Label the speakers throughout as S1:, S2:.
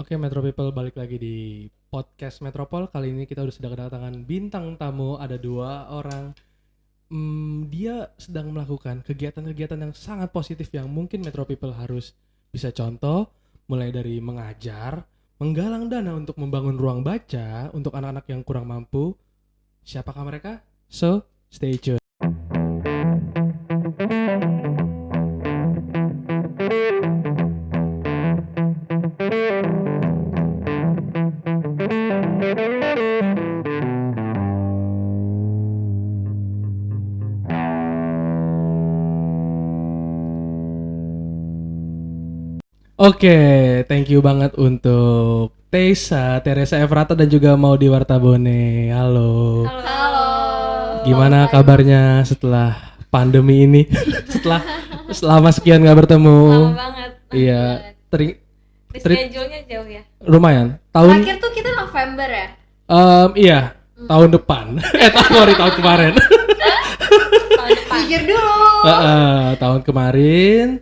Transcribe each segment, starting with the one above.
S1: Oke, Metro People balik lagi di podcast Metropol. Kali ini kita sudah kedatangan bintang tamu. Ada dua orang. Dia sedang melakukan kegiatan-kegiatan yang sangat positif yang mungkin Metro People harus bisa contoh. Mulai dari mengajar, menggalang dana untuk membangun ruang baca untuk anak-anak yang kurang mampu. Siapakah mereka? So, stay tuned. Oke, thank you banget untuk Teresa Efrata dan juga Maudy Wartabone. Halo.
S2: Halo.
S1: Gimana kabarnya setelah pandemi ini? setelah selama sekian gak bertemu.
S2: Lama banget.
S1: Iya,
S2: Schedule-nya jauh ya.
S1: lumayan. Tahun
S3: Terakhir tuh kita November ya?
S1: iya, tahun depan. tahun kemarin.
S2: Tahun depan.
S3: Pikir dulu.
S1: Tahun kemarin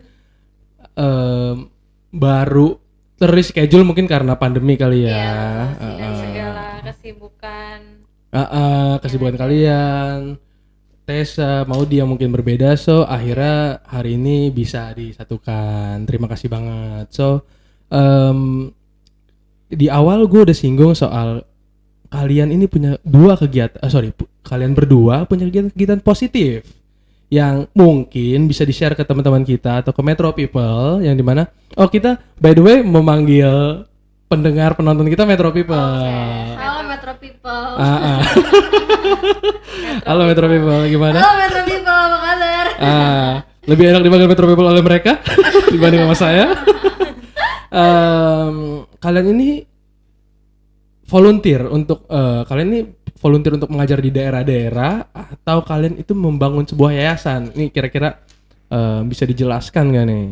S1: baru terreschedule mungkin karena pandemi kali ya.
S3: Iya,
S2: Dan segala kesibukan.
S1: Kesibukan kalian. Tessa, Maudy yang mungkin berbeda, so akhirnya hari ini bisa disatukan. Terima kasih banget. So di awal gue udah singgung soal kalian ini punya dua kegiatan, kalian berdua punya kegiatan positif yang mungkin bisa di-share ke teman-teman kita atau ke Metro People yang dimana kita by the way memanggil pendengar penonton kita Metro People.
S3: Halo Metro People.
S1: Halo Metro People, gimana?
S3: Halo Metro People, apa kabar?
S1: Lebih enak dipanggil Metro People oleh mereka dibanding sama saya. Kalian ini volunteer untuk mengajar di daerah-daerah atau kalian itu membangun sebuah yayasan? Ini kira-kira bisa dijelaskan nggak nih?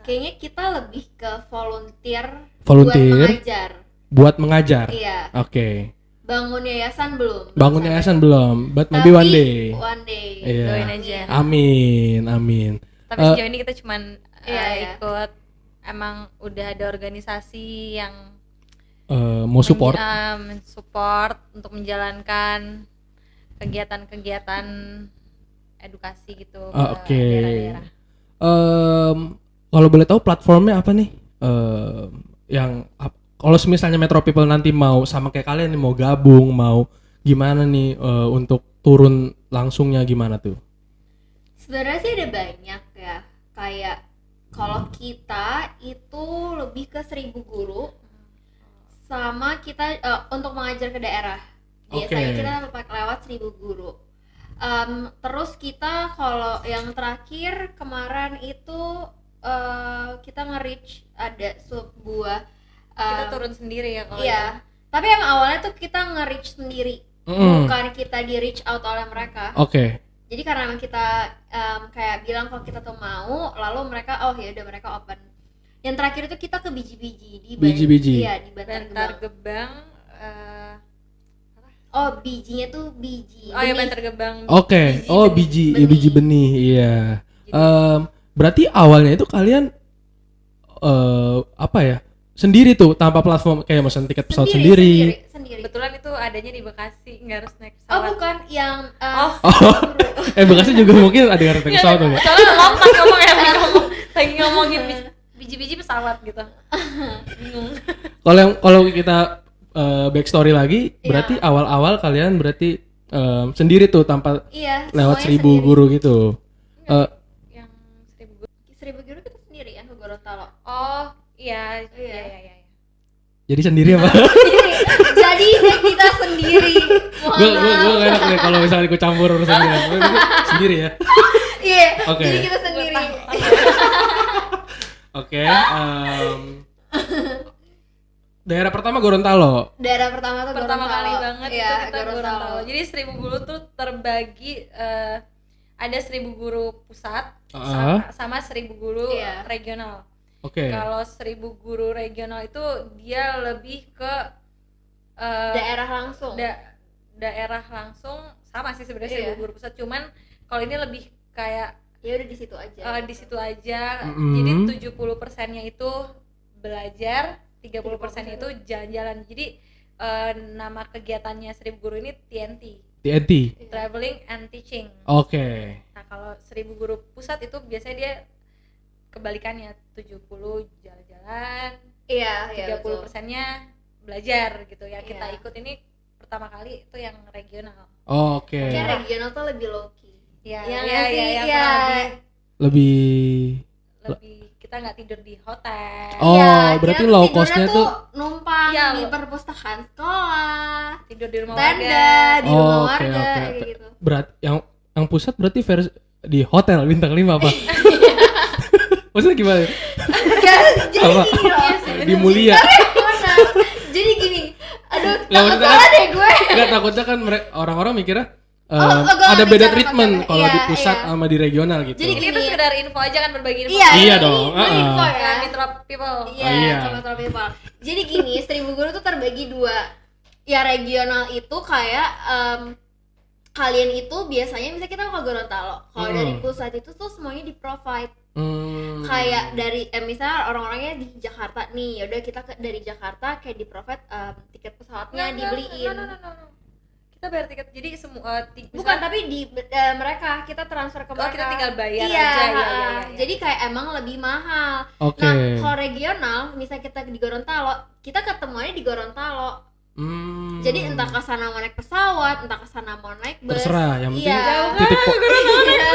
S3: Kayaknya kita lebih ke volunteer.
S1: Volunteer?
S3: Buat mengajar.
S1: Buat mengajar?
S3: Iya.
S1: Oke.
S3: Bangun yayasan belum?
S1: Bangun yayasan belum, but maybe one day.
S3: One day.
S1: Iya.
S2: Doain aja.
S1: Amin.
S2: Tapi sejauh ini kita cuman
S3: Iya.
S2: ikut, emang udah ada organisasi yang
S1: Mau support?
S2: support untuk menjalankan kegiatan-kegiatan edukasi gitu ke
S1: Oke.
S2: daerah-daerah.
S1: Kalau boleh tahu platformnya apa nih? Kalau misalnya Metro People nanti mau sama kayak kalian nih, mau gabung, mau gimana nih untuk turun langsungnya gimana tuh?
S3: Sebenarnya sih ada banyak ya. Kayak kalau kita itu lebih ke 1.000 guru sama kita untuk mengajar ke daerah. Biasanya
S1: Oke.
S3: kita lewat 1.000 guru. Terus kita kalau yang terakhir kemarin itu kita nge-reach ada sebuah
S2: Kita turun sendiri ya kalau
S3: iya. Tapi yang awalnya tuh kita nge-reach sendiri, bukan kita di reach out oleh mereka.
S1: Oke.
S3: Jadi karena memang kita kayak bilang kalau kita tuh mau, lalu mereka ya udah mereka open. Yang terakhir itu kita ke biji-biji di
S1: Biji-biji.
S3: Iya, di Bantar
S2: Bantar
S3: Gebang.
S2: Gebang.
S3: Oh, bijinya tuh biji.
S2: Oh ya,
S3: benih.
S2: Bantar Gebang.
S1: Oke. Biji benih. Iya. Berarti awalnya itu kalian sendiri tuh tanpa platform kayak mesen tiket pesawat sendiri.
S3: Sendiri.
S2: Kebetulan itu adanya di Bekasi, nggak harus naik
S3: Oh,
S2: pesawat.
S3: bukan yang
S1: Bekasi juga mungkin ada yang tiket pesawat tuh nggak?
S2: Soalnya lompat ngomong ya, lagi ngomongin biji-biji pesawat gitu. Bingung.
S1: Kalau kita backstory lagi, berarti awal-awal kalian berarti sendiri tuh tanpa
S3: Iya,
S1: lewat
S3: semuanya
S1: 1.000
S3: sendiri.
S1: guru gitu.
S2: Yang 1.000 guru.
S3: 1.000 guru kita sendiri ya ke Gorontalo.
S2: Oh iya.
S1: Jadi sendiri apa?
S3: Jadi kita sendiri.
S1: Gue gak enak nih kalau misalnya gue campur urusannya. Sendiri ya.
S3: Iya.
S1: Oke.
S3: Jadi kita sendiri.
S1: Oke. Daerah pertama Gorontalo.
S3: Daerah pertama tuh
S2: Pertama
S3: Gorontalo.
S2: kali banget
S3: Iya,
S2: itu kita Gorontalo. Jadi 1.000 guru tuh terbagi ada 1.000 guru pusat sama 1.000 guru
S3: Iya.
S2: regional.
S1: Oke.
S2: Kalau 1.000 guru regional itu dia lebih ke
S3: daerah langsung.
S2: daerah langsung, sama sih sebenarnya 1.000
S3: Iya.
S2: guru pusat, cuman kalau ini lebih kayak
S3: Ya udah di situ aja.
S2: di situ aja.
S1: Mm-mm.
S2: Jadi 70%-nya itu belajar, 30% itu jalan-jalan. Jadi nama kegiatannya 1000 guru ini TNT,
S1: TNT.
S2: Traveling and Teaching.
S1: Oke.
S2: Nah kalau 1000 guru pusat itu biasanya dia kebalikannya, 70 jalan-jalan,
S3: Iya,
S2: 30%-nya belajar gitu ya. Kita
S3: Iya.
S2: ikut ini pertama kali itu yang regional.
S1: Oke.
S3: Kayak regional tuh lebih low key.
S2: Ya,
S3: Iya
S2: ya,
S3: nggak sih?
S2: ya,
S3: Iya.
S2: lebih kita nggak tidur di hotel.
S1: Oh,
S3: Iya,
S1: berarti
S3: kita
S1: low
S3: tidurnya
S1: cost-nya tuh
S3: numpang
S2: Iya,
S3: di
S2: lo-
S3: perpustakaan sekolah,
S2: Tidur di rumah
S3: tenda
S2: warga.
S3: di rumah
S1: oke,
S3: warga
S1: oke.
S3: kayak gitu.
S1: berat yang pusat berarti versi di hotel bintang 5 apa? Maksudnya gimana?
S3: Jadi
S1: Apa?
S3: gini loh.
S2: Iya sih,
S1: Di Mulia.
S3: Bener. Jadi gini, aduh,
S1: Nggak,
S3: takut
S1: maksudnya
S3: salah deh gue.
S1: Enggak, takutnya kan orang-orang mikirnya
S3: Oh, gue
S1: ada
S3: nggak
S1: beda
S3: bicara
S1: treatment
S3: pakai-
S1: kalau
S3: iya,
S1: di pusat
S3: iya.
S1: sama di regional gitu.
S3: Jadi
S2: Ini
S3: gini
S2: tuh
S3: ya.
S2: sekedar info aja kan, berbagi info.
S3: Iya,
S1: Iya
S3: ini
S1: dong,
S3: info
S2: Ke
S3: ya.
S2: Mitra People.
S3: Iya,
S1: iya.
S3: ke Metro People. Jadi gini, 1000 guru tuh terbagi dua. Ya regional itu kayak kalian itu biasanya misalnya kita mau ke Gorontalo. Kalau dari pusat itu tuh semuanya di-provide. Kayak dari misalnya orang-orangnya di Jakarta nih, yaudah kita dari Jakarta kayak di-provide tiket pesawatnya dibeliin.
S2: No. Kita bayar tiket. Jadi semua
S3: Bukan, tapi di mereka kita transfer ke mereka.
S2: kita tinggal bayar
S3: iya,
S2: aja. Iya.
S3: Jadi kayak emang lebih mahal.
S1: Oke.
S3: Nah, kalau regional, misalnya kita di Gorontalo, kita ketemuannya di Gorontalo. Jadi entah ke sana mau naik pesawat, entah ke sana mau naik bus.
S1: Terserah, yang penting
S3: Iya.
S1: titik
S3: Iya.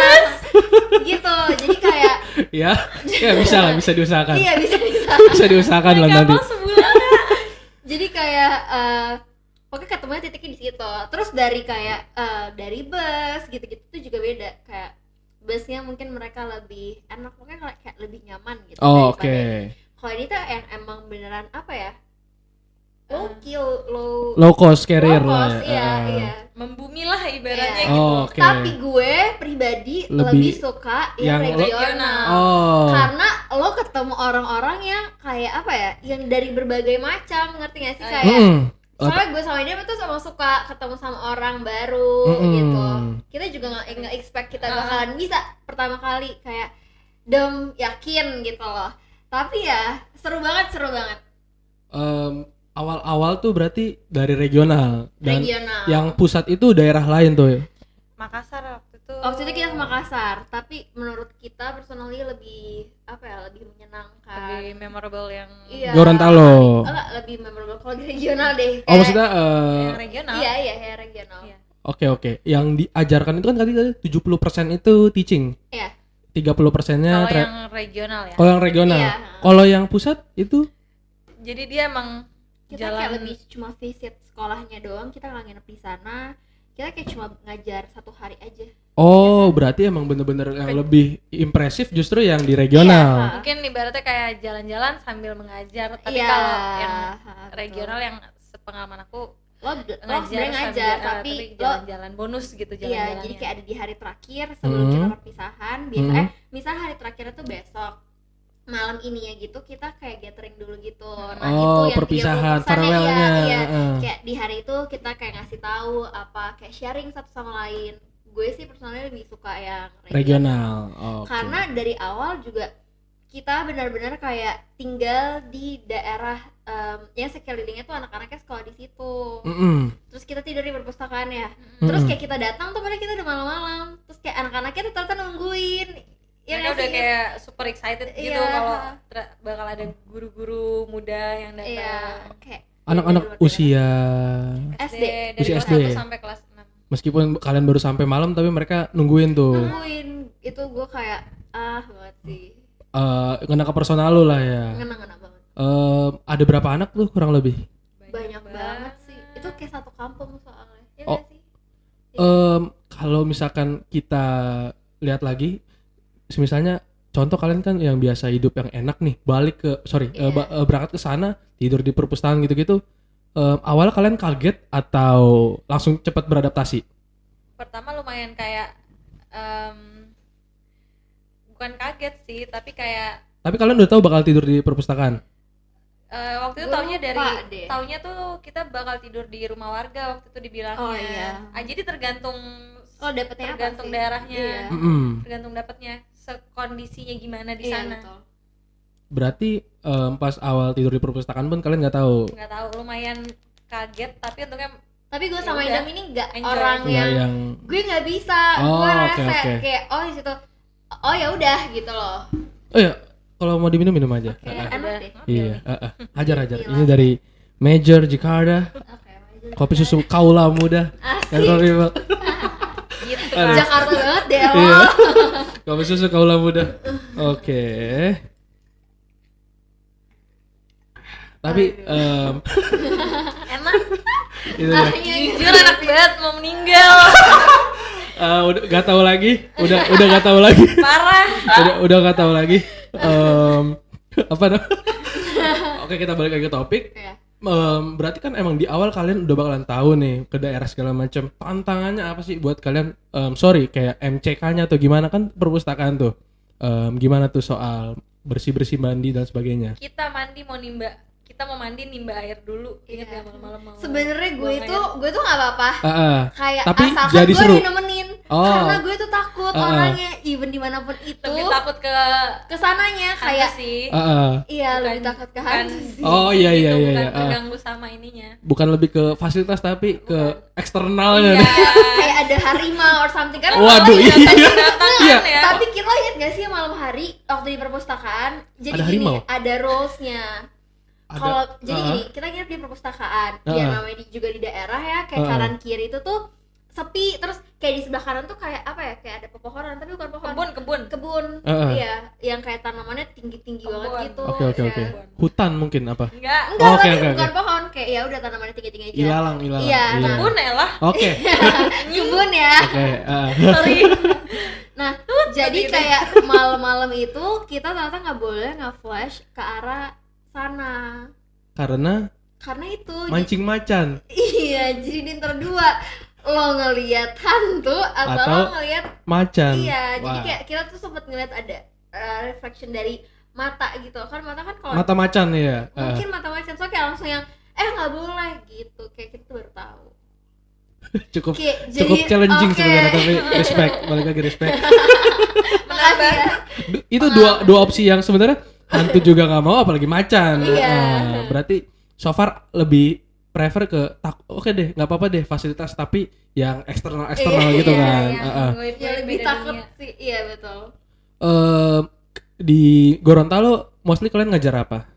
S3: Gitu. Jadi kayak
S1: ya bisa diusahakan.
S3: iya bisa.
S1: Bisa diusahakan lah nanti.
S2: Kapal sebulan.
S3: Jadi kayak pokoknya ketemunya titiknya di situ. Terus dari kayak dari bus gitu-gitu tuh juga beda. Kayak busnya mungkin mereka lebih enak, pokoknya kayak lebih nyaman gitu.
S1: Oh,
S3: daripada
S1: oke.
S3: ini. Kalau ini tuh yang emang beneran apa ya? Low kill,
S1: Low cost carrier
S3: low
S1: lah
S3: cost,
S1: ya.
S3: iya.
S2: Membumi lah ibaratnya
S3: Iya.
S2: gitu.
S1: Oh, oke.
S3: Tapi gue pribadi
S1: Lebih
S3: suka
S1: yang
S3: yang regional.
S1: Oh.
S3: Karena lo ketemu orang-orang yang kayak apa ya? Yang dari berbagai macam, ngerti gak sih? Kayak soalnya gue sama dia tuh sama suka ketemu sama orang baru gitu. Kita juga nggak expect kita bakalan bisa pertama kali kayak yakin gitu loh. Tapi ya seru banget.
S1: Awal-awal tuh berarti dari regional dan
S3: Regional.
S1: yang pusat itu daerah lain tuh.
S2: Makassar
S3: Waktu itu kita ke Makassar, tapi menurut kita personally lebih apa ya? Lebih menyenangkan.
S2: lebih memorable yang
S3: Iya.
S1: Gorontalo.
S3: Lebih memorable kalau di regional deh.
S1: Oh, maksudnya
S2: yang regional.
S3: Iya, ya regional.
S2: Iya.
S1: Oke. Yang diajarkan itu kan tadi 70% itu teaching.
S3: Iya.
S1: 30%-nya
S2: Kalau yang regional ya.
S1: kalau yang regional.
S3: Iya.
S1: Kalau yang pusat itu
S2: Jadi dia emang
S3: Kita
S2: jalan
S3: kayak lebih cuma visit sekolahnya doang, kita nggak nginep di sana. Kita kayak cuma ngajar 1 hari aja.
S1: berarti emang bener-bener yang lebih impresif justru yang di regional.
S3: Iya.
S2: mungkin ibaratnya kayak jalan-jalan sambil mengajar. Tapi
S3: Iya.
S2: kalau yang
S3: Betul.
S2: regional yang sepengalaman aku
S3: lo sebenarnya ngajar, tapi lo
S2: jalan-jalan bonus gitu
S3: iya,
S2: jalan-jalannya.
S3: jadi kayak ada di hari terakhir sebelum kita perpisahan. Biasanya misal hari terakhirnya tuh besok malam ini ya gitu, kita kayak gathering dulu gitu. Nah, itu yang
S1: perpisahan,
S3: 30%
S1: farewellnya.
S3: iya. Kayak di hari itu kita kayak ngasih tahu apa, kayak sharing satu sama lain. Gue sih personalnya lebih suka yang
S1: Regional. Oke.
S3: karena dari awal juga kita benar-benar kayak tinggal di daerah yang sekelilingnya tuh anak-anaknya sekolah di situ. Terus kita tidur di perpustakaan ya. Terus kayak kita datang tuh padahal kita udah malam-malam. Terus kayak anak-anaknya tuh ternyata nungguin. Ya
S2: mereka udah kayak super excited gitu
S3: Iya.
S2: kalau bakal ada guru-guru muda yang datang.
S3: Iya, kayak
S1: Anak-anak
S3: dari luar
S1: usia
S3: SD.
S2: dari
S1: Usia
S2: kelas
S1: SD.
S2: 1 sampai kelas 6.
S1: meskipun kalian baru sampai malam tapi mereka nungguin tuh.
S3: nungguin. Itu gue kayak banget sih.
S1: Kena ke personal lu lah ya.
S3: Ngena-ngena banget.
S1: Ada berapa anak tuh kurang lebih?
S3: Banyak banget sih. Itu kayak satu kampung soalnya. Ya
S1: Oh.
S3: nggak sih?
S1: Kalau misalkan kita lihat lagi, misalnya contoh kalian kan yang biasa hidup yang enak nih, balik ke berangkat ke sana, tidur di perpustakaan gitu-gitu. Awalnya kalian kaget atau langsung cepat beradaptasi?
S2: Pertama lumayan kayak bukan kaget sih, tapi kayak
S1: Tapi kalian udah tahu bakal tidur di perpustakaan?
S2: waktu itu
S3: Gua
S2: taunya
S3: lupa deh.
S2: taunya tuh kita bakal tidur di rumah warga waktu itu dibilangnya.
S3: Oh, iya.
S2: Jadi tergantung
S3: Dapetnya apa
S2: tergantung
S3: sih?
S2: daerahnya.
S3: Iya.
S2: Tergantung dapatnya sekondisinya gimana di
S3: Iya,
S2: sana.
S3: betul.
S1: berarti pas awal tidur di perpustakaan pun kalian nggak tahu.
S2: Nggak tahu, lumayan kaget tapi untungnya
S3: Tapi gue
S2: Ya
S3: sama
S2: udah,
S3: Idam ini nggak
S2: enjoy.
S3: orang
S1: Nggak
S3: yang gue nggak bisa,
S1: Oh,
S3: gue
S1: oke,
S3: rese
S1: oke.
S3: kayak di situ oh ya udah gitu loh.
S1: Oh ya, kalau mau diminum minum aja.
S2: Oke,
S3: Enak
S2: udah.
S3: deh.
S1: Iya, ajar.
S3: Gila.
S1: Ini dari Major Jakarta,
S3: Oke,
S1: kopi susu kaula muda.
S3: asik.
S2: gitu.
S1: Aduh.
S3: Jakarta banget deh lo.
S1: Iya. Kopi susu kaula muda. Oke. Tapi
S2: Enak.
S1: itu deh.
S2: Jujur enak banget mau meninggal.
S1: Udah gak tahu lagi. Udah gak tahu lagi.
S2: Parah.
S1: udah gak tahu lagi. Apa dong? Oke, kita balik lagi ke topik.
S3: Iya.
S1: Berarti kan emang di awal kalian udah bakalan tahu nih ke daerah segala macam. Tantangannya apa sih buat kalian? Kayak MCK-nya atau gimana kan perpustakaan tuh? Gimana tuh soal bersih-bersih mandi dan sebagainya?
S2: Kita mau mandi nimba air dulu. Ingat
S3: Iya.
S2: ya malam-malam mau.
S3: Sebenarnya gue
S2: buang
S3: tuh nggak apa-apa. Kayak
S1: Tapi
S3: asalkan
S1: jadi
S3: gue
S1: seru.
S3: nemenin.
S1: Oh.
S3: Karena gue tuh takut orangnya even dimanapun itu.
S2: lebih takut ke
S3: Kesananya kayak
S2: hantu sih.
S3: iya
S2: Bukan-
S3: lebih takut ke
S2: bukan
S3: hantu sih.
S1: Oh iya
S2: gitu,
S1: iya iya.
S2: bukan
S1: iya.
S2: terganggu sama ininya.
S1: Bukan lebih ke fasilitas tapi ke eksternalnya.
S2: Iya.
S3: Kayak ada harimau or something kan.
S1: Waduh,
S3: iya.
S1: Iya.
S2: ya.
S3: Tapi kita lihat gak sih malam hari waktu di perpustakaan? Jadi
S1: Ada
S3: gini,
S1: harimau?
S3: ada rules-nya.
S1: Ada-
S3: Kalau jadi
S1: uh-uh.
S3: gini, kita nginep di perpustakaan. Ya
S1: Uh-uh.
S3: namanya juga di daerah ya, kayak
S1: Uh-uh.
S3: kanan kiri itu tuh sepi. Terus kayak di sebelah kanan tuh kayak apa ya? Kayak ada pepohonan, tapi bukan pohon.
S2: Kebun.
S3: Kebun. Iya, yang kayak tanamannya tinggi-tinggi
S2: Kebun.
S3: banget gitu.
S1: Oke.
S3: Ya.
S1: Hutan mungkin apa?
S2: Enggak.
S3: Enggak,
S1: Oke,
S3: tapi
S1: oke,
S3: bukan
S1: oke.
S3: pohon, kayak ya udah tanamannya tinggi-tinggi aja.
S1: Ilalang.
S3: Iya,
S2: Kebun ya lah.
S1: Oke.
S3: Kebun ya.
S1: Oke.
S2: Sorry.
S3: Nah, jadi
S2: gitu.
S3: kayak malam-malam itu kita ternyata nggak boleh nge-flash ke arah sana.
S1: Karena
S3: Karena itu
S1: mancing macan.
S3: iya, jadi di antara dua lo ngelihat hantu atau
S1: Atau
S3: lo ngelihat
S1: Macan.
S3: iya, jadi
S1: Wah.
S3: kayak kita tuh sempat ngeliat ada reflection dari mata gitu. Kan mata kan kalau
S1: Mata macan ya.
S3: mungkin mata macan so kayak langsung yang nggak boleh gitu. Kayak kita tuh baru tahu.
S1: Cukup
S3: Kayak,
S1: cukup
S3: jadi,
S1: challenging
S3: oke.
S1: sebenarnya tapi respect, balik lagi respect.
S3: Makasih ya.
S1: Itu dua opsi yang sebenarnya hantu juga nggak mau apalagi macan.
S3: Iya.
S1: Berarti so far lebih prefer ke oke deh nggak apa-apa deh fasilitas tapi yang eksternal
S3: Iya,
S1: gitu
S3: iya,
S1: kan.
S2: Iya,
S3: Ya lebih takut sih, iya betul.
S1: Di Gorontalo mostly kalian ngajar apa?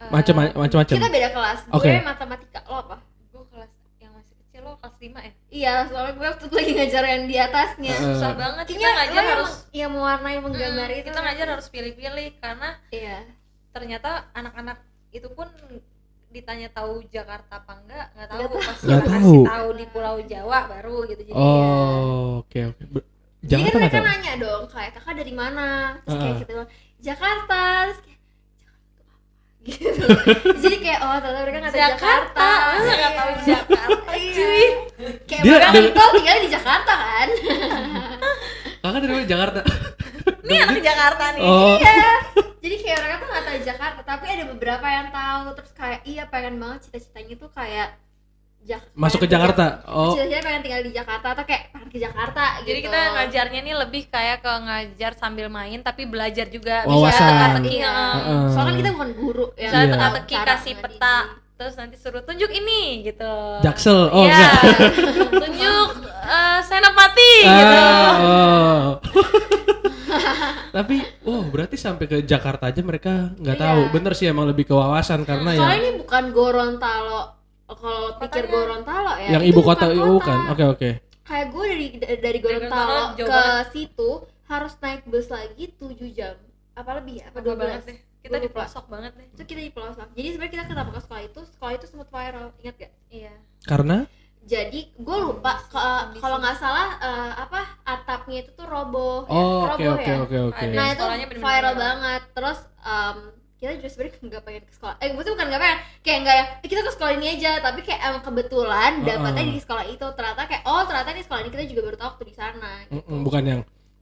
S1: Macam-macam.
S3: Kita beda kelas.
S1: Oke.
S3: Gue matematika, lo apa?
S2: Gue kelas yang masih kecil, lo kelas 5 ya?
S3: Iya, soalnya gue waktu itu lagi ngajar yang di atasnya.
S2: Susah banget. Kita
S3: Kayaknya
S2: ngajar
S3: lo
S2: harus
S3: yang mewarnai, menggambar itu.
S2: kita ngajar harus pilih-pilih karena
S3: Iya.
S2: ternyata anak-anak itu pun ditanya tahu Jakarta apa nggak tahu.
S3: Nggak tahu.
S2: Pas
S1: Nggak
S2: kita
S1: tahu.
S2: kasih tahu di Pulau Jawa baru gitu jadi ya.
S1: Oh, oke.
S3: Jadi
S1: Jakarta
S3: kan
S1: nggak
S3: mereka
S1: tahu.
S3: nanya dong, kayak kakak dari mana? Terus kayak
S1: Heeh.
S3: kita bilang Jakarta. Terus kayak Jakarta itu apa? Gitu. Jadi kayak ternyata mereka nggak tahu Jakarta.
S2: Masa nggak tahu Jakarta,
S3: Iya.
S2: cuy.
S3: Kayak
S1: Dia-
S3: mereka
S1: dia-
S3: itu tinggal di Jakarta kan?
S1: Kakak dari mana? Jakarta.
S2: Ini anak Jakarta nih.
S1: Oh.
S3: Iya. Jadi kayak mereka tuh nggak tahu Jakarta, tapi ada beberapa yang tahu. Terus kayak iya pengen banget cita-citanya tuh kayak
S1: Masuk ke Jakarta. Oh.
S3: Cita-citanya pengen tinggal di Jakarta atau kayak pengen ke Jakarta
S2: Jadi
S3: gitu.
S2: kita ngajarnya nih lebih kayak ke ngajar sambil main tapi belajar juga
S1: Wawasan.
S2: bisa teka-teki.
S3: Iya.
S1: Heeh.
S3: Soalnya kan kita bukan guru ya.
S2: Misalnya
S1: Iya.
S2: teka-teki
S3: Cara
S2: kasih
S3: ngedidik.
S2: peta terus nanti suruh tunjuk ini gitu.
S1: Jaksel. Oh,
S2: Iya.
S1: enggak.
S2: Tunjuk Senopati gitu.
S1: Oh. Tapi, berarti sampai ke Jakarta aja mereka nggak
S3: Iya.
S1: tahu. Bener sih emang lebih ke wawasan karena
S3: Soalnya
S1: yang
S3: ini bukan Gorontalo. Kalau pikir
S2: Kotanya.
S3: Gorontalo ya.
S1: yang
S3: itu
S1: ibu kota
S3: bukan
S1: bukan. Oke.
S3: Kayak gue dari
S2: Gorontalo,
S3: Gorontalo
S2: jauh
S3: ke
S2: banget.
S3: situ harus naik bus lagi 7 jam. Apa lebih ya? Apa
S2: Apa banget
S3: 12?
S2: deh. Kita
S3: Gua
S2: di
S3: lupa.
S2: pelosok banget deh.
S3: Itu kita di pelosok. Jadi sebenarnya kita kenapa ke sekolah itu sempat viral, ingat gak?
S2: Iya.
S1: Karena
S3: Jadi gue lupa
S2: Kondisi.
S3: kalau nggak salah atapnya itu tuh roboh, ya.
S1: oke.
S3: Roboh ya.
S1: Oke.
S2: Ada.
S3: Nah itu
S2: Sekolahnya bener-bener
S3: viral
S2: viral.
S3: banget. Terus kita juga sebenarnya nggak pengen ke sekolah. Maksudnya bukan nggak pengen, kayak nggak ya kita ke sekolah ini aja. Tapi kayak emang kebetulan dapatnya di sekolah itu. Ternyata kayak ternyata di sekolah ini kita juga baru tahu waktu di sana. Gitu.
S1: Bukan yang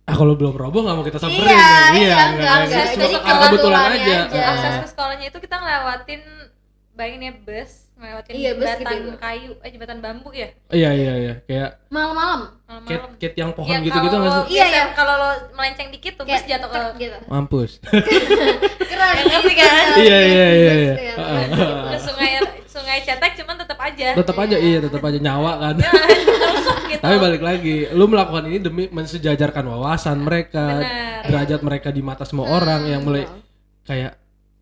S1: kalau belum roboh nggak mau kita samperin.
S3: Iya,
S1: ya.
S3: enggak.
S1: Itu
S3: Jadi
S1: kebetulan
S3: kebetulannya
S1: aja.
S3: aja.
S2: Akses ke sekolahnya itu kita ngelewatin bayangin ya bus ngelewatin
S3: Iya, bus
S2: jembatan
S3: gitu.
S2: kayu, jembatan bambu ya,
S1: Iya, kayak
S3: Malam-malam.
S2: malam-malam.
S1: ket yang pohon
S2: Ya,
S1: gitu-gitu
S2: kalau
S1: nggak
S2: lo-
S1: sih?
S3: Iya,
S2: biasa
S3: iya.
S2: kalau lo melenceng dikit tuh bus
S3: Kayak
S2: jatuh ke
S3: gitu.
S1: Mampus.
S3: Keren.
S2: ngerti kan?
S1: Iya.
S2: Ke sungai cetek cuman tetap aja.
S1: Tetap aja nyawa kan.
S2: Ya, terusuk gitu.
S1: Tapi balik lagi, lu melakukan ini demi mensejajarkan wawasan mereka,
S2: Benar.
S1: derajat mereka di mata semua orang yang mulai kayak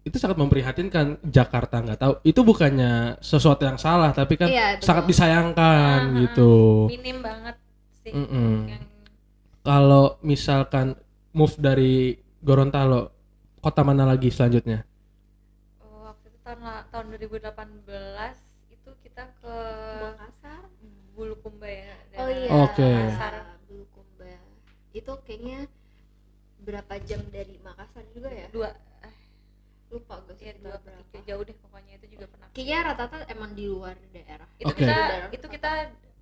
S1: itu sangat memprihatinkan. Jakarta nggak tahu itu bukannya sesuatu yang salah, tapi kan
S3: Iya, betul.
S1: sangat disayangkan gitu.
S2: Minim banget sih.
S1: Mm-mm.
S2: Yang
S1: Kalau misalkan move dari Gorontalo, kota mana lagi selanjutnya?
S2: waktu itu tahun 2018 itu kita ke
S3: Makassar.
S2: Bulukumba ya.
S3: Oh iya.
S1: Oke.
S2: Makassar.
S3: Bulukumba. Itu kayaknya berapa jam dari Makassar juga ya?
S2: 2
S3: Lupa gue sih
S2: ya 2
S3: berapa.
S2: jauh deh pokoknya itu juga pernah.
S3: Kayaknya rata-rata emang di luar daerah.
S2: Itu
S1: Oke.
S2: kita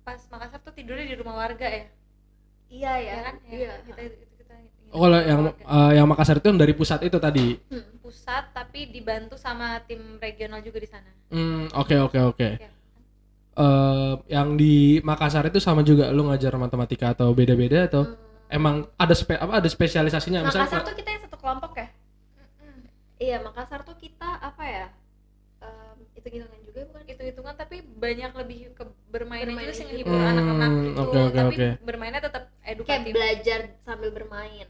S2: pas Makassar tuh tidurnya di rumah warga ya.
S3: Iya ya.
S2: Ya kan?
S3: Iya.
S2: Kita
S1: Oh, kalau yang Makassar itu yang dari pusat itu tadi.
S2: pusat tapi dibantu sama tim regional juga di sana.
S1: Oke.
S2: Ya.
S1: Yang di Makassar itu sama juga lu ngajar matematika atau beda-beda atau emang ada ada spesialisasinya?
S3: Makassar tuh kita yang satu kelompok ya? Iya, Makassar tuh kita apa ya? Hitung-hitungan juga bukan?
S2: Hitung-hitungan tapi banyak lebih ke bermainnya juga sih,
S3: juga.
S2: ngehibur anak-anak gitu.
S1: Oke.
S2: Tapi bermainnya tetap
S3: Kayak
S2: edukatif.
S3: belajar sambil bermain.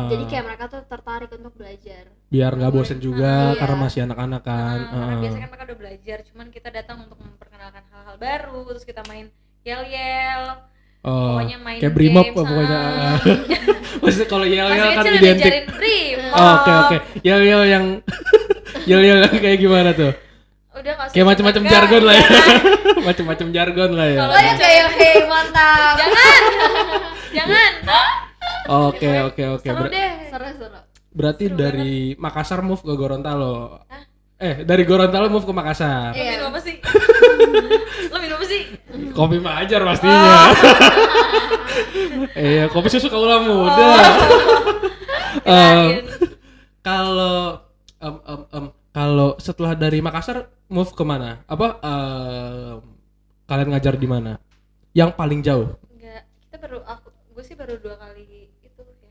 S3: Jadi kayak mereka tuh tertarik untuk belajar.
S1: biar nggak bosen juga
S3: Iya.
S1: karena masih anak-anak kan.
S2: Karena biasanya kan mereka udah belajar, cuman kita datang untuk memperkenalkan hal-hal baru, terus kita main yel-yel.
S1: Oh,
S2: Pokoknya main
S1: kayak Brimob
S2: games,
S1: pokoknya. Maksudnya kalau
S2: Masih
S1: yel-yel kan
S2: kecil udah
S1: identik.
S2: diajarin Brimob.
S1: Oke. Yel-yel yang yel-yel yang kayak gimana tuh?
S2: Udah nggak usah
S1: Kayak macam-macam
S2: disebutkan,
S1: jargon lah ya.
S2: jangan.
S1: Macam-macam jargon lah ya.
S2: Kalau
S3: Oh ya kayak hey mantap.
S2: Jangan.
S1: Oke.
S2: Seru deh.
S3: Seru.
S1: Berarti dari Makassar move ke Gorontalo. Dari Gorontalo move ke Makassar.
S2: Lo minum apa sih? Lo minum apa sih?
S1: Kopi Majar pastinya. Iya, kopi susu kaulah muda.
S2: Kirain.
S1: Kalau setelah dari Makassar move kemana? Kalian ngajar di mana? Yang paling jauh?
S2: Enggak, gue sih baru 2 kali itu ya.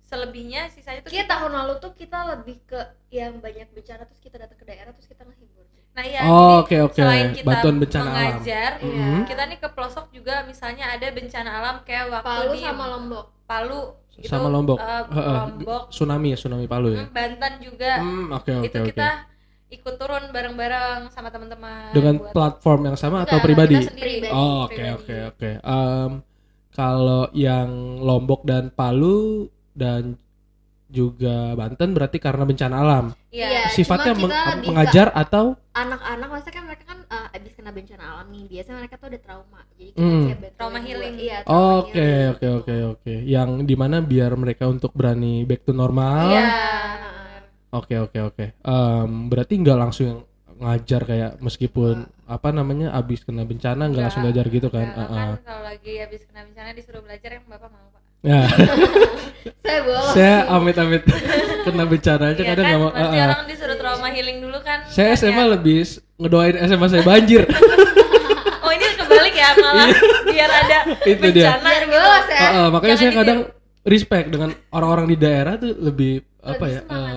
S2: Selebihnya sisanya tuh
S3: Kayak tahun lalu tuh kita lebih ke yang banyak bencana terus kita datang ke daerah terus kita ngehibur.
S2: Nah iya,
S1: Oh,
S2: jadi
S1: oke.
S2: selain kita
S1: Bantuan bencana alam.
S2: mengajar,
S1: Mhm.
S2: kita nih ke pelosok juga misalnya ada bencana alam kayak waktu
S3: Palu
S2: di
S3: sama Lombok.
S2: Palu gitu,
S1: Sama Lombok.
S2: Lombok,
S1: Tsunami Palu ya.
S2: Banten juga.
S1: Oke.
S2: Itu kita ikut turun bareng-bareng sama teman-teman
S1: Dengan
S2: buat-
S1: platform yang sama atau
S2: Enggak,
S1: pribadi?
S2: kita sendiri.
S3: Pribadi.
S1: Oh, oke.
S2: Pribadi.
S1: Kalau yang Lombok dan Palu dan juga Banten berarti karena bencana alam.
S2: Iya.
S1: Sifatnya
S3: cuma kita lebih ke
S1: mengajar atau
S3: anak-anak maksudnya kan mereka kan abis kena bencana alam nih biasanya mereka tuh ada trauma jadi kita kayak bantuin
S2: Trauma
S3: buat-
S2: healing.
S3: iya, trauma
S1: Oke.
S3: healing.
S1: Yang dimana biar mereka untuk berani back to normal.
S2: Iya.
S1: Oke. Berarti nggak langsung ngajar kayak meskipun abis kena bencana nggak langsung ngajar gitu kan?
S2: Kan kalau lagi habis kena bencana disuruh belajar yang Bapak mau, Pak.
S1: Ya,
S3: Saya bolos
S1: saya
S3: sih.
S1: amit-amit kena bencana aja
S2: Iya
S1: kadang
S2: kan,
S1: nggak mau.
S2: pasti orang disuruh trauma healing dulu kan.
S1: Saya
S2: Kan
S1: SMA
S2: ya.
S1: lebih ngedoain SMA saya banjir.
S2: Oh ini kebalik ya malah biar ada
S1: Itu dia.
S2: bencana
S3: Biar
S2: gitu.
S3: bolos ya.
S1: Makanya
S2: Jangan
S1: saya
S2: gitu.
S1: kadang respect dengan orang-orang di daerah tuh lebih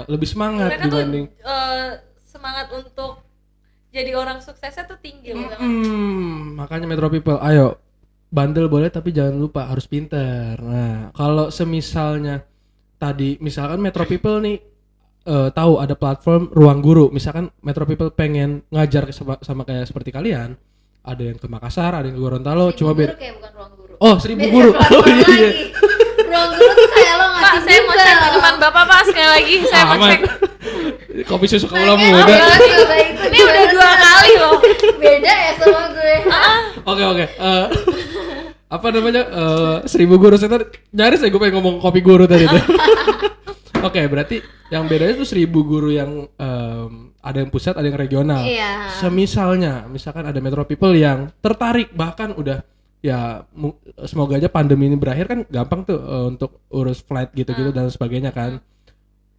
S1: lebih semangat
S2: Mereka
S1: dibanding.
S2: tuh semangat untuk jadi orang suksesnya tuh tinggi loh.
S1: Makanya Metro People, ayo bandel boleh tapi jangan lupa harus pinter. Nah, kalau semisalnya tadi misalkan Metro People nih tahu ada platform Ruang Guru, misalkan Metro People pengen ngajar sama kayak seperti kalian, ada yang ke Makassar, ada yang ke Gorontalo, cuma beda.
S3: Kayak bukan ruang guru.
S1: Oh, 1000
S3: Beda
S1: guru.
S3: platform
S1: Oh iya.
S3: lagi. Ruang guru tuh kayak lo ngasih
S2: Pak, saya mau cek minuman Bapak Pak sekali lagi. Saya mau
S1: Aman.
S2: cek.
S1: Kopi susu kaulah
S3: Kayaknya
S1: muda.
S3: coba itu
S2: Ini udah 2 kali loh.
S3: beda ya sama gue.
S1: Oke. Apa namanya? 1000 guru saya tadi nyaris saya gue pengen ngomong kopi guru tadi tuh. Oke, berarti yang bedanya tuh 1000 guru yang ada yang pusat, ada yang regional.
S3: Iya.
S1: Misalkan ada Metro People yang tertarik bahkan udah ya semoga aja pandemi ini berakhir kan gampang tuh untuk urus flight gitu-gitu dan sebagainya kan.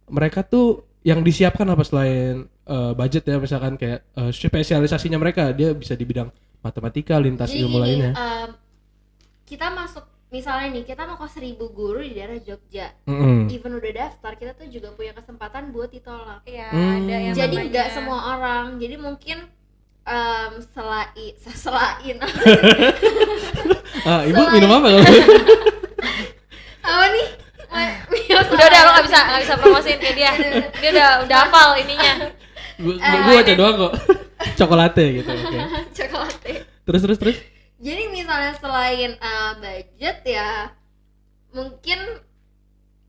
S1: Mereka tuh yang disiapkan apa selain budget ya, misalkan kayak spesialisasinya mereka dia bisa di bidang matematika, lintas
S3: Jadi
S1: ilmu
S3: gini,
S1: lainnya.
S3: kita masuk misalnya nih kita mau ke 1.000 guru di daerah Jogja. Even udah daftar, kita tuh juga punya kesempatan buat ditolak.
S2: Iya, ada yang
S3: Jadi
S2: namanya-
S3: nggak semua orang. Jadi mungkin selain
S1: Ibu minum apa kalau?
S3: apa nih?
S2: udah lo nggak bisa promosiin kayak dia udah hafal ininya.
S1: Gua baca doang kok. Cokolate gitu. Oke.
S3: Cokolate.
S1: Terus.
S3: Jadi misalnya selain budget ya mungkin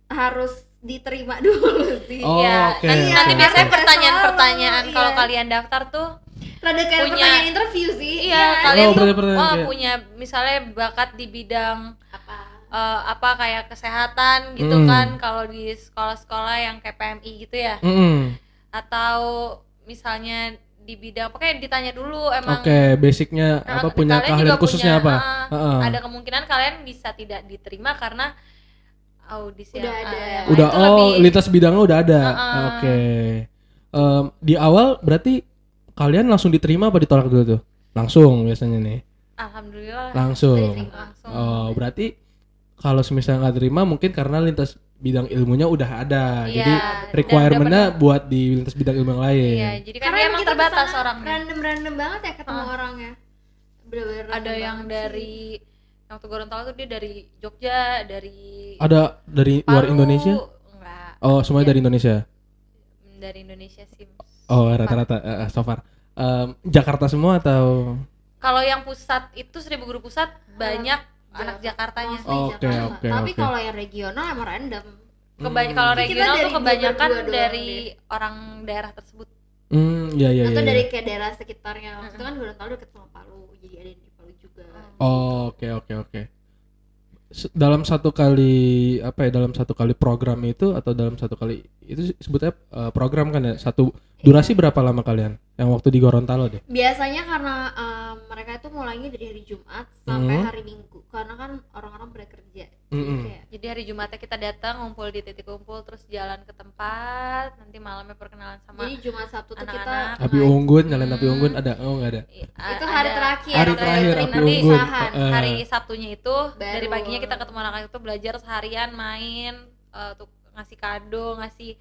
S3: harus diterima dulu sih.
S1: Oh,
S2: Ya,
S1: oke.
S2: nanti
S1: Oke.
S2: biasanya
S3: Karena
S2: pertanyaan-pertanyaan
S3: selalu,
S2: kalau
S3: iya.
S2: kalian daftar tuh
S3: Rada kayak
S2: punya-
S3: pertanyaan interview sih.
S2: iya
S3: kan?
S2: kalian tuh
S1: pertanyaan kayak-
S2: punya misalnya bakat di bidang
S3: Apa?
S2: apa kayak kesehatan gitu kan kalau di sekolah-sekolah yang kayak PMI gitu ya, atau misalnya di bidang pokoknya ditanya dulu emang.
S1: Oke, basicnya
S2: Karena
S1: apa, punya
S2: kalian
S1: keahlian
S2: juga
S1: khususnya
S2: punya,
S1: apa?
S2: ada kemungkinan kalian bisa tidak diterima karena audisi
S3: Udah
S2: yang-
S3: ada.
S2: yang
S1: Udah,
S2: itu lebih
S1: lintas bidangnya udah ada.
S2: Heeh.
S1: Oke. Di awal berarti kalian langsung diterima apa ditolak dulu tuh? Langsung biasanya nih.
S2: alhamdulillah
S1: Langsung.
S2: langsung.
S1: Oh, berarti kalau misalnya nggak terima mungkin karena lintas bidang ilmunya udah ada.
S2: Iya,
S1: Jadi
S2: udah
S1: requirement-nya
S2: penuh.
S1: buat di lintas bidang ilmu yang lain.
S2: Iya, jadi kan
S3: Karena
S2: dia
S3: emang
S2: emang
S3: kita
S2: terbatas
S3: kesana
S2: orangnya.
S3: random banget ya ketemu orangnya. Bener-bener
S2: Ada
S3: random
S2: yang
S3: banget
S2: dari yang waktu Gorontalo tuh dia dari Jogja, dari
S1: Ada dari luar
S2: Palu.
S1: Indonesia?
S2: Enggak,
S1: Oh, semuanya
S2: Iya.
S1: dari Indonesia.
S2: dari Indonesia sih.
S1: Oh, rata-rata so far. Jakarta semua atau?
S2: Kalau yang pusat itu 1.000 guru pusat banyak anak Jakartanya.
S3: Mostly
S1: Oke,
S3: Jakarta.
S1: oke,
S3: Tapi
S1: oke.
S3: kalau yang regional emang random.
S2: Kalau
S3: Kita
S2: regional
S3: dari
S2: tuh kebanyakan
S3: berdua doang
S2: dari orang daerah tersebut.
S1: Iya.
S3: Atau dari kayak daerah sekitarnya. Waktu itu kan Gorontalo deket sama Palu, jadi ada di Palu juga.
S1: Oh, oke. Dalam satu kali dalam satu kali program itu atau dalam satu kali itu sebutnya program kan ya, satu durasi berapa lama kalian yang waktu di Gorontalo deh?
S3: Biasanya karena mereka itu mulainya dari hari Jumat sampai hari Minggu, karena kan orang-orang pada kerja. Jadi kayak
S2: Jadi hari Jumatnya kita datang ngumpul di titik kumpul terus jalan ke tempat, nanti malamnya perkenalan sama
S3: jadi Jumat Sabtu tuh kita
S2: anak-anak.
S1: Api unggun, nyalain api unggun ada? Oh, enggak ada.
S3: itu hari
S2: ada-
S3: terakhir.
S1: Hari
S3: udah
S1: terakhir,
S3: terima
S1: api unggun.
S3: pisahan.
S2: hari Sabtunya itu
S3: Baru.
S2: dari paginya kita ketemu anak-anak itu belajar seharian main, untuk ngasih kado, ngasih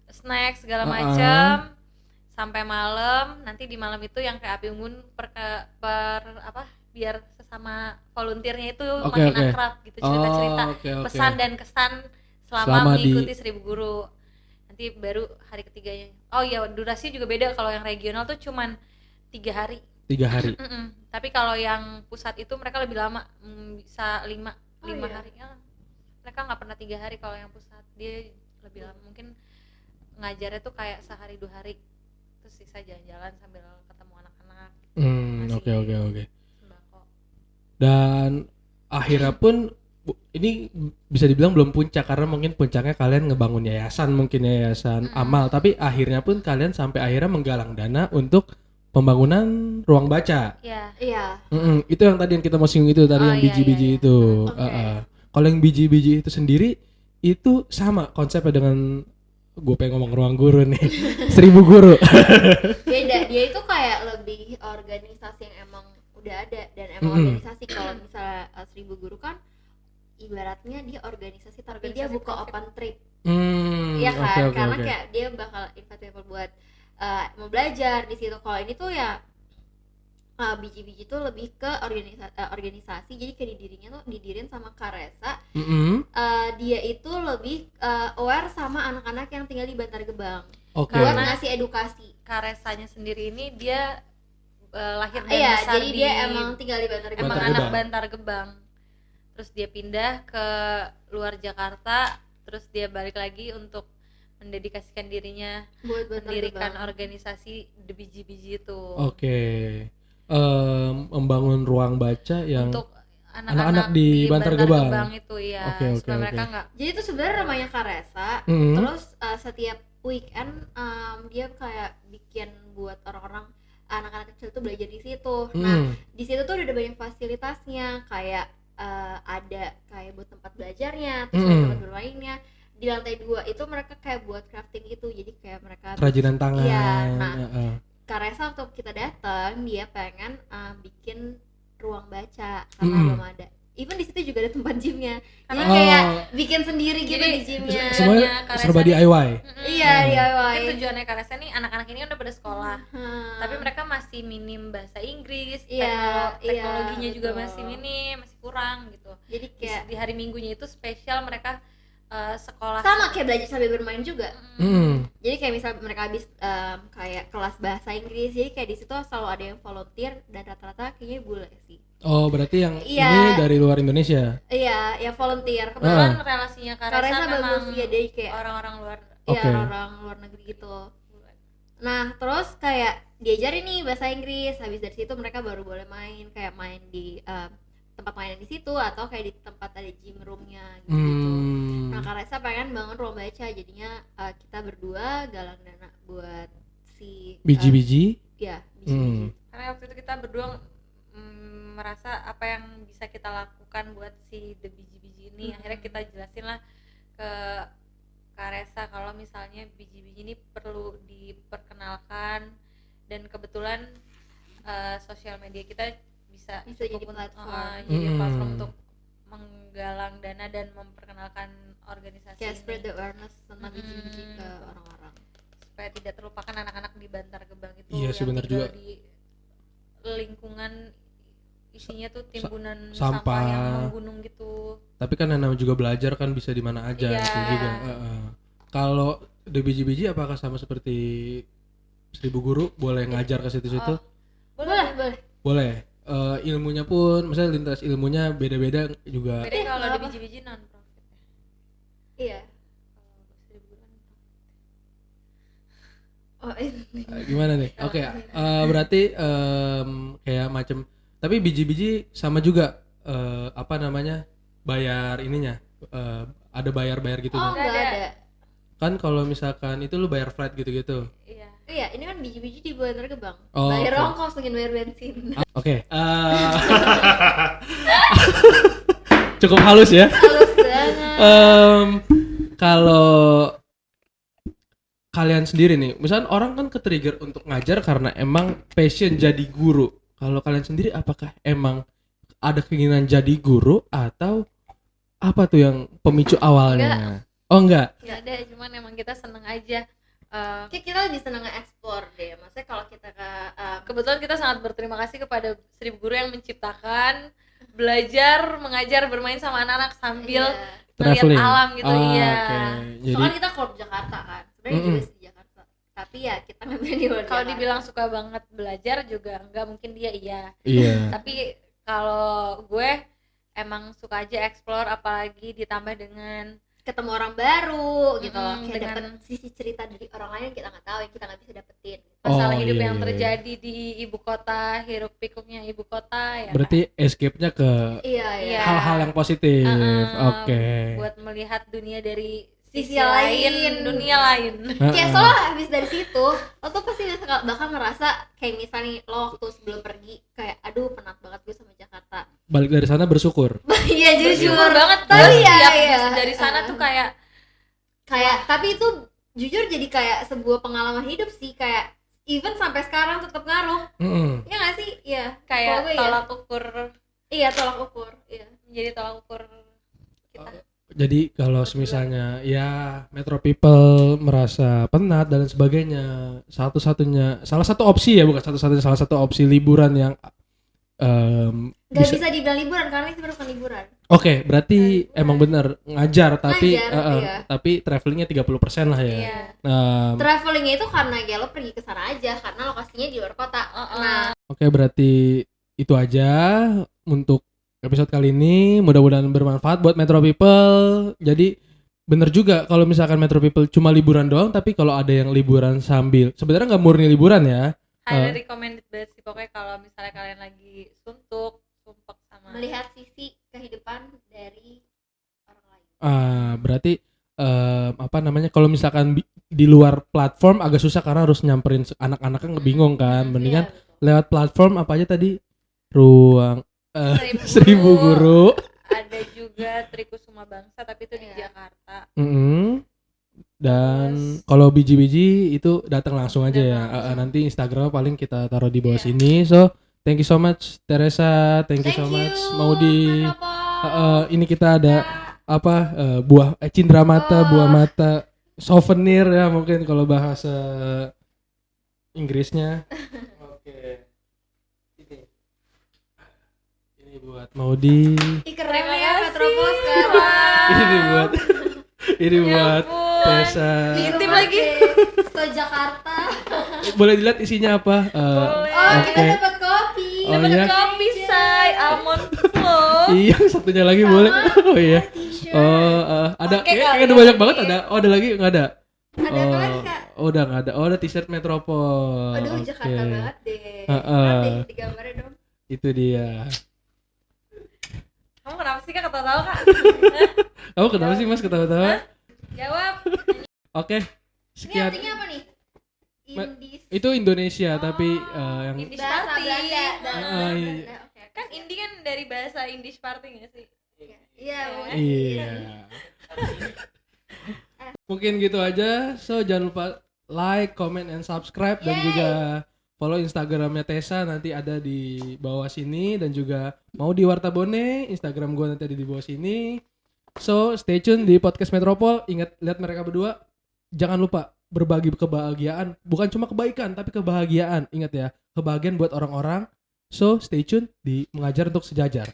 S2: snack segala macam sampai malam. Nanti di malam itu yang kayak api unggun biar sesama volunteernya itu
S1: Oke,
S2: makin
S1: oke.
S2: akrab gitu, cerita-cerita
S1: Oke.
S2: pesan dan kesan
S1: Selama
S2: selama
S1: di-
S2: mengikuti 1.000 guru. Nanti baru hari ketiganya. Oh iya, durasi juga beda. Kalau yang regional tuh cuman 3 hari.
S1: 3 hari.
S2: Tapi kalau yang pusat itu mereka lebih lama, bisa 5
S3: iya?
S2: hari. Ya, mereka nggak pernah 3 hari kalau yang pusat, dia lebih lama. Mungkin ngajarnya tuh kayak sehari 2 hari, terus sisa jalan-jalan sambil ketemu anak-anak.
S1: Oke.
S2: Sembako.
S1: Dan akhirnya pun ini bisa dibilang belum puncak karena mungkin puncaknya kalian ngebangun yayasan amal, tapi akhirnya pun kalian sampai akhirnya menggalang dana untuk pembangunan ruang baca.
S2: Ya,
S3: Iya.
S1: Itu yang tadi yang kita mau singgung itu tadi
S2: Oh,
S1: yang
S2: iya,
S1: biji-biji
S2: iya.
S1: itu.
S3: Oke.
S1: Kalau yang biji-biji itu sendiri itu sama konsepnya dengan gue pengen ngomong ruang guru nih 1.000 guru.
S3: Beda, dia itu kayak lebih organisasi yang emang udah ada, dan emang organisasi. Kalau misalnya 1.000 guru kan ibaratnya dia organisasi tapi dia
S2: Organisasi
S3: buka
S2: profit.
S3: open trip.
S1: Iya
S3: Iya kan? Karena kayak dia bakal invite people buat mau belajar di situ. Kalau ini tuh ya biji-biji tuh lebih ke organisasi. Jadi kayak didirin sama Karesa. Dia itu lebih aware sama anak-anak yang tinggal di Bantar Gebang
S1: Oke.
S3: buat
S2: Karena-
S3: ngasih edukasi.
S2: Karesanya sendiri ini dia lahir dan
S3: Iya,
S2: besar
S3: jadi
S2: di
S3: dia emang tinggal di Bantar Gebang.
S2: emang
S1: Bantar
S2: anak
S1: Gebang.
S2: Bantar Gebang. Terus dia pindah ke luar Jakarta, terus dia balik lagi untuk mendedikasikan dirinya
S3: Buat Bantar
S2: mendirikan
S3: Gebang.
S2: organisasi The Biji-Biji itu.
S1: Oke. Membangun ruang baca yang
S2: Untuk
S1: anak-anak di Bantar Gebang.
S2: itu ya,
S1: Oke,
S2: supaya mereka
S1: oke.
S2: nggak
S3: Jadi itu sebenarnya namanya Karesa.
S1: Mhm.
S3: Terus setiap weekend dia kayak bikin buat orang-orang anak-anak kecil tuh belajar di situ. Nah, di situ tuh udah ada banyak fasilitasnya, kayak ada kayak buat tempat belajarnya, terus ada tempat bermainnya. di lantai 2 itu mereka kayak buat crafting gitu, jadi kayak mereka
S1: Kerajinan tangan.
S3: Iya, nah
S1: Heeh.
S3: Kak Resa waktu kita datang dia pengen bikin ruang baca karena
S1: Mm-mm.
S3: belum ada. Even di situ juga ada tempat gymnya. Jadi
S2: Karena-
S3: kayak
S1: Oh.
S3: bikin sendiri gitu
S2: Jadi,
S3: di gymnya.
S1: Semuanya
S2: Kak
S1: serba
S2: Resa nih-
S1: DIY.
S3: Iya, DIY.
S2: Mungkin tujuannya Karesa nih anak-anak ini kan udah pada sekolah,
S3: Hmm.
S2: tapi mereka masih minim bahasa Inggris,
S3: Iya,
S2: teknologinya
S3: iya,
S2: juga
S3: betul.
S2: masih minim, masih kurang gitu.
S3: Jadi
S2: Di,
S3: kayak
S2: di hari Minggunya itu spesial mereka sekolah
S3: sama kayak belajar sambil bermain juga.
S1: Mm.
S3: Jadi kayak misal mereka habis kayak kelas bahasa Inggris, jadi kayak di situ selalu ada yang volunteer dan rata-rata kayaknya bule sih.
S1: Oh, berarti yang
S3: Iya.
S1: ini dari luar Indonesia.
S3: Iya, ya volunteer.
S2: Kebetulan relasinya
S3: Kak
S2: Karesa
S3: Resa
S2: memang
S3: bagus ya, dia kayak
S2: orang-orang luar.
S3: iya
S1: Oke.
S3: orang luar negeri gitu. Nah, terus kayak diajarin nih bahasa Inggris. Habis dari situ mereka baru boleh main, kayak main di tempat mainan di situ atau kayak di tempat ada gym roomnya gitu. Nah, Kak Resa pengen bangun ruang baca, jadinya kita berdua galang dana buat si
S1: Biji-biji.
S3: ya biji-biji.
S2: Karena waktu itu kita berdua merasa apa yang bisa kita lakukan buat si The Biji-Biji ini. Akhirnya kita jelasin lah ke Kak Resa kalau misalnya biji-biji ini perlu diperkenalkan, dan kebetulan sosial media kita bisa
S3: Bisa
S2: cukup
S3: jadi platform.
S2: jadi platform
S1: Hmm.
S2: untuk menggalang dana dan memperkenalkan organisasi
S3: Kayak
S2: ini,
S3: spread the awareness tentang
S2: Mm-mm.
S3: biji-biji ke orang-orang.
S2: supaya tidak terlupakan anak-anak di Bantar Gebang itu
S1: Iya sih,
S2: yang
S1: benar
S2: tinggal
S1: juga.
S2: di lingkungan isinya tuh timbunan
S1: sampah.
S2: sampah yang menggunung gitu.
S1: Tapi kan yang namanya juga belajar kan bisa di mana aja
S2: Iya.
S1: itu juga. Kalau The Biji-Biji apakah sama seperti 1000 guru boleh ngajar ke situ-situ?
S3: Boleh.
S1: Boleh. Ilmunya pun, misalnya lintas ilmunya beda-beda juga.
S2: Beda kalau
S3: nggak
S2: di
S3: apa.
S2: biji-biji non profit ya.
S3: Iya.
S2: Kalau 1000 bulan
S3: Oh, ini.
S1: Gimana nih? Oke, berarti kayak macam. Tapi biji-biji sama juga apa namanya, bayar ininya. Ada bayar-bayar gitu
S3: Oh,
S1: nggak?
S3: enggak
S2: Nggak
S3: ada.
S1: Kan kalau misalkan itu lu bayar flat gitu-gitu.
S2: Iya.
S3: Iya, ini kan biji-biji di Bantar Gebang.
S1: Oh,
S3: Bayar
S1: oke.
S3: ongkos mungkin bayar bensin.
S1: Oke. Cukup halus ya.
S3: Halus banget.
S1: Kalau kalian sendiri nih, misalnya orang kan ke-trigger untuk ngajar karena emang passion jadi guru. Kalau kalian sendiri apakah emang ada keinginan jadi guru atau apa tuh yang pemicu awalnya? Oh enggak.
S2: Nggak ada, cuman emang kita seneng aja.
S3: Kayak kita lebih senang nge-explore deh. Maksudnya kalau kita ke
S2: Kebetulan kita sangat berterima kasih kepada 1000 guru yang menciptakan belajar, mengajar, bermain sama anak-anak sambil
S3: iya.
S2: melihat
S1: Traveling.
S2: alam gitu. Iya.
S1: Oke. Jadi
S3: Soalnya kita klub Jakarta kan. Sebenarnya juga di Jakarta. Tapi ya kita ngambil di luar
S2: Kalau
S3: Jakarta.
S2: dibilang suka banget belajar juga enggak, mungkin dia iya.
S1: iya.
S2: Tapi kalau gue emang suka aja explore, apalagi ditambah dengan
S3: ketemu orang baru gitu loh. Kayak
S2: dengan-
S3: dapet sisi cerita dari orang lain yang kita nggak tahu, yang kita nggak bisa dapetin.
S2: masalah
S1: Oh,
S2: hidup
S1: iya,
S2: yang
S1: iya.
S2: terjadi di ibu kota, hiruk pikuknya ibu kota ya.
S1: Berarti escape-nya ke
S3: Iya, iya.
S2: Iya.
S1: hal-hal yang positif. Oke.
S2: Buat melihat dunia dari
S3: Sisi lain.
S2: dunia lain.
S3: Kayak soalnya habis dari situ lo tuh pasti bakal ngerasa kayak misalnya lo waktu sebelum pergi kayak aduh penat banget gue sama Jakarta.
S1: Balik dari sana bersyukur.
S3: Iya jujur
S2: Bersyukur banget.
S3: tapi
S2: Terus
S3: ya
S2: tiap
S3: iya.
S2: dari sana tuh kayak
S3: kayak tapi itu jujur jadi kayak sebuah pengalaman hidup sih, kayak even sampai sekarang tetap ngaruh.
S1: Mm-mm.
S3: Ya nggak sih? Iya.
S2: kayak
S3: Kalau gue ya.
S2: tolak ukur,
S3: Iya tolak ukur. Iya.
S2: menjadi tolak ukur kita.
S1: Jadi kalau misalnya ya Metro People merasa penat dan lain sebagainya, salah satu opsi ya, bukan satu-satunya, salah satu opsi liburan yang
S3: Gak bisa dibilang liburan karena itu bukan liburan.
S1: Oke, berarti emang bener ngajar tapi
S3: Ngajar, iya.
S1: tapi travelingnya 30% lah ya.
S2: Iya.
S3: Travelingnya itu karena ya lo pergi ke sana aja karena lokasinya di luar kota. Nah,
S1: Oke, berarti itu aja untuk episode kali ini. Mudah-mudahan bermanfaat buat Metro People. Jadi bener juga kalau misalkan Metro People cuma liburan doang, tapi kalau ada yang liburan sambil, sebenarnya nggak murni liburan ya.
S2: Highly recommended banget sih pokoknya kalau misalnya kalian lagi sumpek sama
S3: melihat sisi kehidupan dari orang lain.
S1: Berarti apa namanya, kalau misalkan di luar platform agak susah karena harus nyamperin anak-anaknya bingung kan. Mendingan
S3: Iya, betul.
S1: lewat platform apa aja tadi, ruang 1000 guru
S2: ada juga Trikusuma Bangsa tapi itu di
S3: Iya.
S2: Jakarta.
S1: Dan
S2: Terus-
S1: kalau biji-biji itu datang langsung aja ya.
S2: Datang langsung.
S1: Nanti Instagram paling kita taruh di bawah
S3: Iya.
S1: sini. So, thank you so much Teresa, thank you so much Maudi.
S3: Metropol.
S1: Ini kita ada apa buah cindera mata, buah mata, souvenir ya mungkin kalau bahasa Inggrisnya. Oke. Ini buat Maudi.
S3: Ih, keren
S2: Terima
S3: ya
S2: kasih.
S3: Metropol sekarang.
S1: Ini buat ini
S2: Ya
S1: buat
S2: ampun.
S1: Tessa.
S2: Diintip lagi.
S3: Sto Jakarta.
S1: Boleh dilihat isinya apa?
S2: Boleh.
S3: Oh,
S1: Oke.
S3: kita dapat kopi.
S1: Oh,
S2: Dapat
S1: iya?
S2: kopi say almond flow.
S1: Iya, satunya lagi boleh. Oh iya.
S3: T-shirt.
S1: Oh, ada
S2: Oke,
S1: kayak
S2: kali
S1: ada
S2: ya,
S1: banyak
S2: Kak.
S1: banget ada. Oh, ada lagi enggak ada?
S3: Ada apa lagi, Kak?
S1: Oh, udah enggak ada. Oh, ada t-shirt Metropol.
S3: Aduh,
S1: Oke.
S3: Jakarta banget deh.
S1: Heeh.
S3: Nanti digambarin dong.
S1: Itu dia.
S2: Kamu kenapa sih Kak ketawa-tawa Kak?
S1: Kamu kenapa sih Mas ketawa-tawa?
S2: Hah? Jawab.
S1: Oke.
S3: Ini
S1: Sekian.
S3: artinya apa nih? Indis.
S1: Itu Indonesia tapi yang
S2: Indis
S3: Bahasa
S2: Party.
S3: Belanda.
S1: Ah, iya.
S3: Belanda. Oke.
S2: Kan indie kan dari bahasa Indish Party nggak sih?
S3: Iya, Bu.
S1: Iya. Mungkin gitu aja. So jangan lupa like, comment, and subscribe dan
S3: Yay.
S1: juga follow Instagramnya Tessa nanti ada di bawah sini dan juga mau di Wartabone Instagram gue nanti ada di bawah sini. So stay tune di podcast Metropol. Ingat lihat mereka berdua. Jangan lupa berbagi kebahagiaan. Bukan cuma kebaikan tapi kebahagiaan. Ingat ya kebahagiaan buat orang-orang. So stay tune di Mengajar untuk Sejajar.